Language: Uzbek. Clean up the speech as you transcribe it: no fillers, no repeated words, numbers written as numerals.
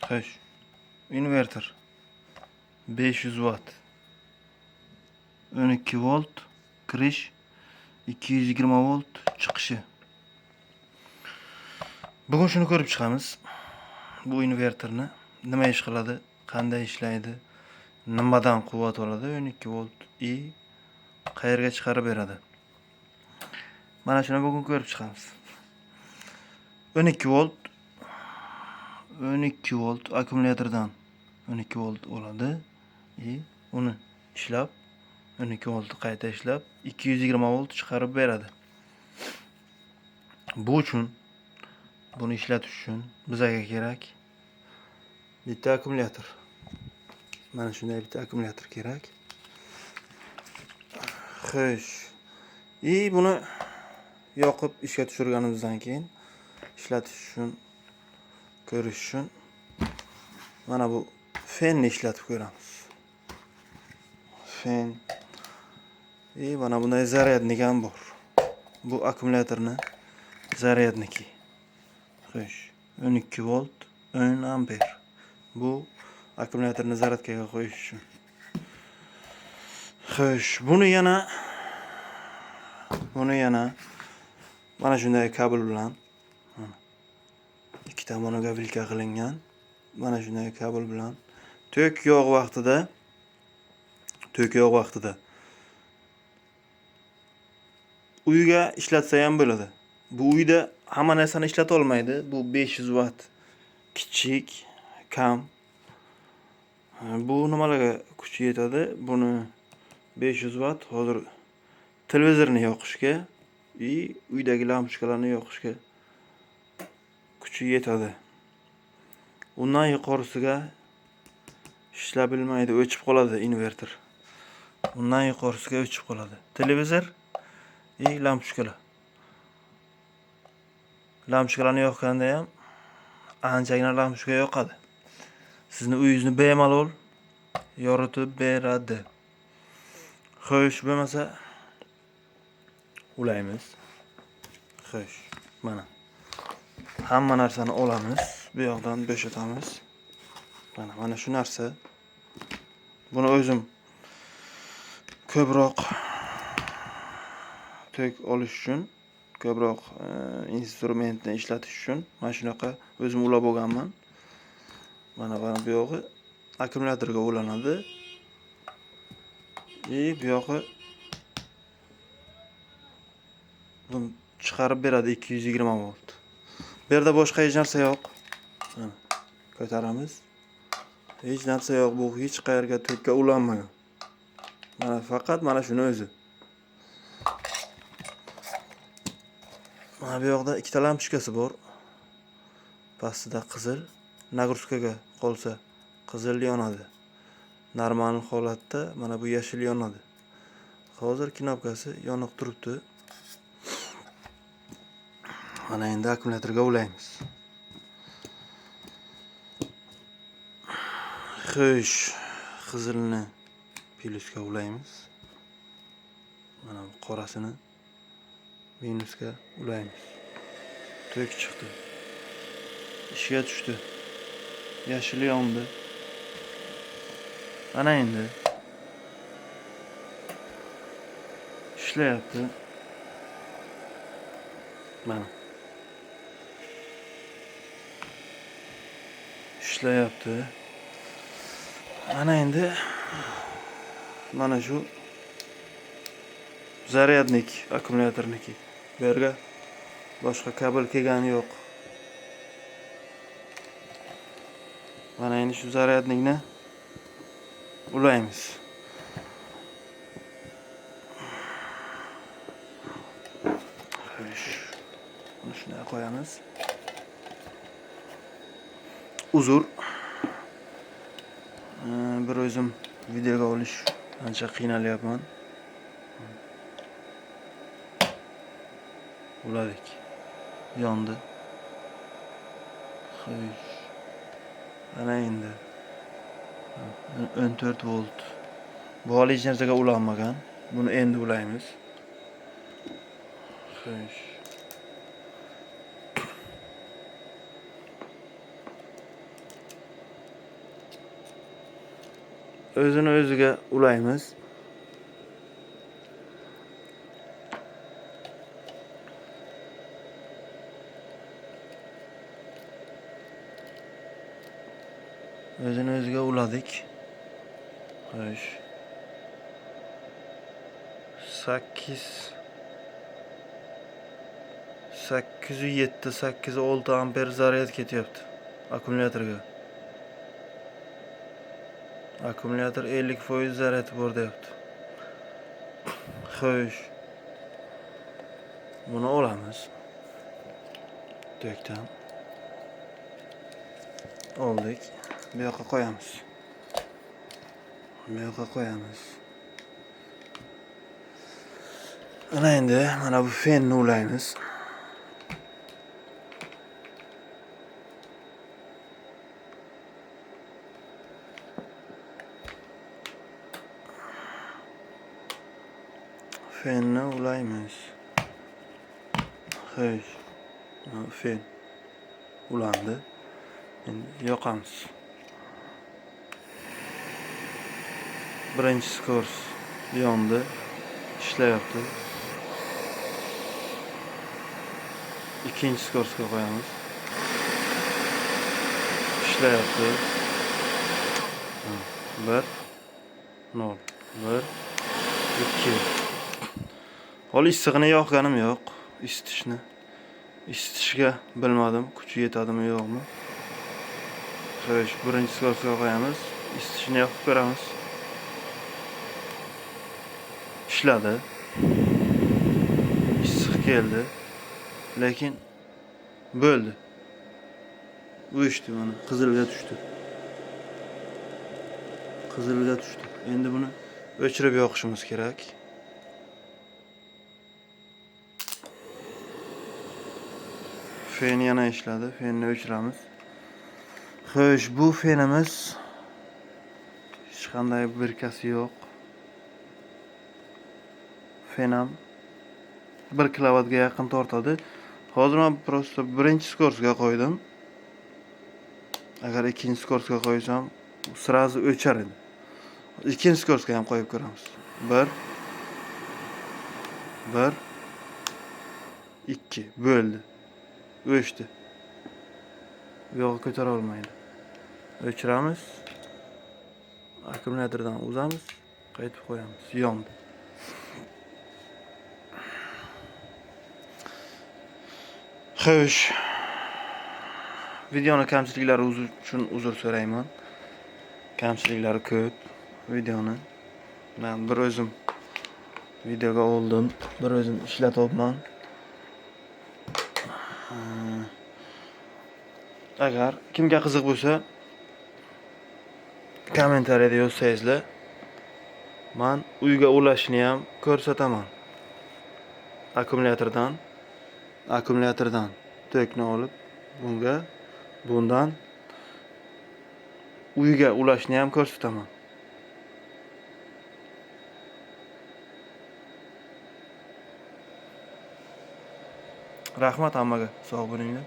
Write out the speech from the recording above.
Xo'sh. Inverter 500 watt. 12 volt kirish, 220 volt chiqishi. Bugun shuni ko'rib chiqamiz. Bu inverterni nima ish qiladi, qanday ishlaydi, nimadan quvvat oladi, 12 volt i qayerga chiqarib beradi. Mana shuni bugun ko'rib chiqamiz. 12 volt akkumulyatordan 12 volt oladi i uni ishlab 12 volt qayta ishlab 220 volt chiqarib beradi. Bu uchun buni ishlatish uchun bizga kerak bitta akkumulyator. Mana shunday bitta akkumulyator kerak. Xo'sh. Buni yoqib ishga tushirganimizdan keyin ishlatish uchun, ko'rish uchun mana bu fenni ishlatib ko'ramiz. Fen. Mana bunday zaryadnik ham bor. Bu akkumulyatorni zaryadniki. Xo'sh, 12 volt 10 amper. Bu akkumulyatorni zaryadkaga qo'yish uchun. Xo'sh, buni yana mana shunday kabel bilan ikki tomoniga vilka qilingan. Mana shunday kabel bilan tok yo'q vaqtida uyga ishlatsa ham bo'ladi. Bu uyda hamma narsani ishlata olmaydi. Bu 500 watt kichik, kam. Bu nimalarga kuchi yetadi? Buni 500 watt hozir televizorni yoqishga, uydagi lampochkalarni yoqishga kuchi yetadi. Undan yuqorisiga ishlab bilmaydi, o'chib qoladi inverter. Undan yuqorisiga o'chib qoladi. Televizor lampochkalar. Lampochkalarni yoqqanda ham anchagina lampochka yoqadi. Sizni uyingizni bemalol yoritib beradi. Xo'sh, bo'lmasa ulaymiz. Xo'sh, hamma narsani olamiz, bu yoqdan bo'shatamiz. Mana shu narsa. Buni o'zim ko'proq tok olish uchun, ko'proq instrumentni ishlatish uchun mana shunaqa o'zim ulab olganman. Mana bu yog'i akkumulyatorga ulanadi. Bu yog'i buni chiqarib beradi 220 volt. Bu yerda boshqa hech narsa yo'q. Mana ko'taramiz. Hech narsa yo'q, bu hech qayerga tokka ulanmagan. Mana faqat mana shuni o'zi. Mana bu yoqda ikkita lampochkasi bor. Pastida qizil, nagruzkaga qolsa qizil yonadi. Normal holatda mana bu yashil yonadi. Hozir knopkasi yoniq turibdi. Mana endi akkumulyatorga ulaymiz. Xo'sh, qizilni plyusga ulaymiz. Mana bu qorasini minusga ulaymiz. Tok chiqdi. Ishga tushdi. Yashil yondi. Ana endi ishlayapti. Mana ishlayapti. Ana endi mana shu zaryadnik akkumulyatorniki. Bu yerga boshqa kabel kelgani yo'q. Mana endi shu zaryadnikni ulaymiz. Buni shunday qo'yamiz. Uzr. Bir o'zim videoga olish ancha qiynalyapman. Uladik. Yondi. Xo'sh. Ana endi 14 volt. Bu hali hech narsaga ulanmagan. Buni endi ulaymiz. Xo'sh. o'zini o'ziga ulaymiz. O'zini o'ziga uladik. Xo'sh. 807-806 amper zaryad ketyapti akkumulyatorga. Akkumulyator 50% zaryad bor deyapti. Xo'sh. Buni olamiz. Tokdan. Oldik. Bu yoqqa qo'yamiz. Ana endi mana bu fenni ulaymiz. Fenni ulaymiz. Xo'sh. Fen ulandi. Endi yoqamiz. Birinchi skors yondi. Ishlayapti. Ikkinchi skorsga qo'yamiz. Ishlayapti. 1 0 1 2. Hol issig'ini yoqganim yo'q. Isitishga bilmadim, kuchi yetadimi yo'qmi. Xo'sh, birinchi skorsga qo'yamiz. Isitishni yoqib ko'ramiz. Ishladi. Issiq keldi. Lekin bo'ldi. O'chdi mana, qizilga tushdi. Endi buni o'chirib yoqishimiz kerak. Fen yana ishladi. Fenni o'chiramiz. Xo'sh, bu fenimiz hech qanday birkasi yo'q. Fen ham 1 kilovatga yaqin tortadi. Hozir men prosta birinchi skorsga qo'ydim. Agar ikkinchi skorsga qo'ysam, srazu o'char edi. Ikkinchi skorsga ham qo'yib ko'ramiz. 1 2 bo'ldi. O'chdi. Bu yo'q ko'tara olmaydi. O'chiramiz. Akkumulyatordan uzamiz, qaytib qo'yamiz. Yondi. Xo'sh. Videoni kamchiliklari uchun uzr so'rayman. Kamchiliklari ko'p videoni. Men bir o'zim videoga oldim, bir o'zim ishlatyapman. Agar kimga qiziq bo'lsa, kommentariyada yozsangizlar, men uyga ulashni ham ko'rsataman. Akkumulyatordan tokni olib, bundan uyga ulashni ham ko'rsataman. Rahmat hammaga, sog' bo'linglar.